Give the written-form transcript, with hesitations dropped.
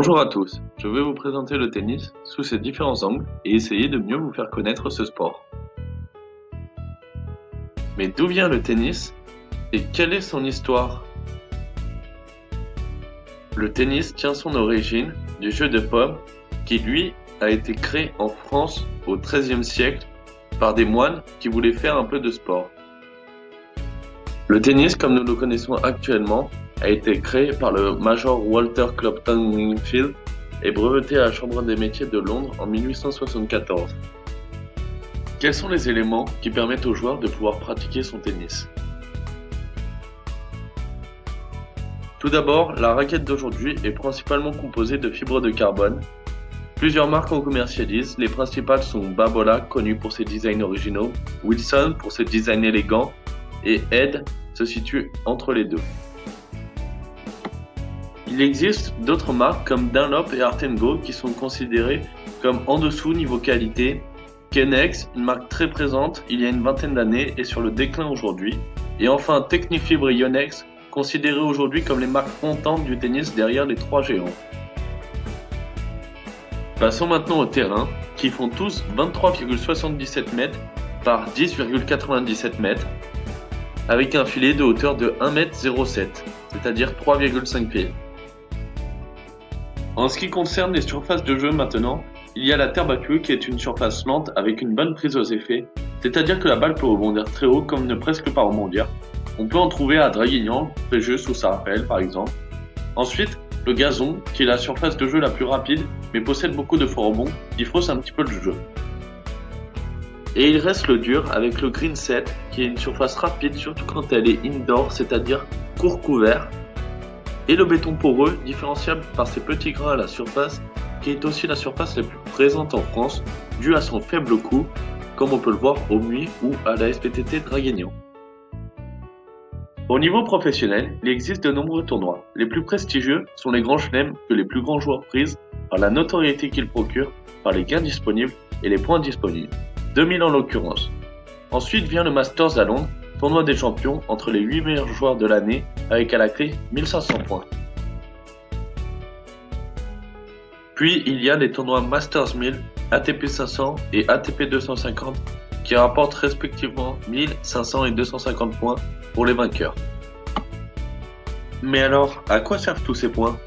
Bonjour à tous, je vais vous présenter le tennis sous ses différents angles et essayer de mieux vous faire connaître ce sport. Mais d'où vient le tennis et quelle est son histoire? Le tennis tient son origine du jeu de paume qui lui a été créé en France au XIIIe siècle par des moines qui voulaient faire un peu de sport. Le tennis comme nous le connaissons actuellement a été créé par le Major Walter Clopton Wingfield et breveté à la Chambre des métiers de Londres en 1874. Quels sont les éléments qui permettent au joueur de pouvoir pratiquer son tennis? Tout d'abord, la raquette d'aujourd'hui est principalement composée de fibres de carbone. Plusieurs marques en commercialisent, les principales sont Babolat, connu pour ses designs originaux, Wilson pour ses designs élégants, et Ed se situe entre les deux. Il existe d'autres marques comme Dunlop et Art & Go qui sont considérées comme en dessous niveau qualité. Kennex, une marque très présente il y a une vingtaine d'années et sur le déclin aujourd'hui. Et enfin Technifibre et Yonex, considérées aujourd'hui comme les marques montantes du tennis derrière les trois géants. Passons maintenant au terrain, qui font tous 23,77 mètres par 10,97 mètres, avec un filet de hauteur de 1,07 m, c'est-à-dire 3,5 pieds. En ce qui concerne les surfaces de jeu maintenant, il y a la terre battue qui est une surface lente avec une bonne prise aux effets, c'est-à-dire que la balle peut rebondir très haut comme ne presque pas rebondir. On peut en trouver à Draguignan, Fréjus ou Sarapel par exemple. Ensuite, le gazon, qui est la surface de jeu la plus rapide, mais possède beaucoup de faux rebonds, qui fausse un petit peu le jeu. Et il reste le dur avec le green set, qui est une surface rapide surtout quand elle est indoor, c'est-à-dire court couvert. Et le béton poreux, différenciable par ses petits grains à la surface, qui est aussi la surface la plus présente en France, due à son faible coût, comme on peut le voir au MUI ou à la SPTT Draguignan. Au niveau professionnel, il existe de nombreux tournois. Les plus prestigieux sont les grands chelems que les plus grands joueurs prisent par la notoriété qu'ils procurent, par les gains disponibles et les points disponibles. 2000 en l'occurrence. Ensuite vient le Masters à Londres, tournoi des champions entre les 8 meilleurs joueurs de l'année avec à la clé 1500 points. Puis il y a les tournois Masters 1000, ATP 500 et ATP 250 qui rapportent respectivement 1000, 500 et 250 points pour les vainqueurs. Mais alors, à quoi servent tous ces points?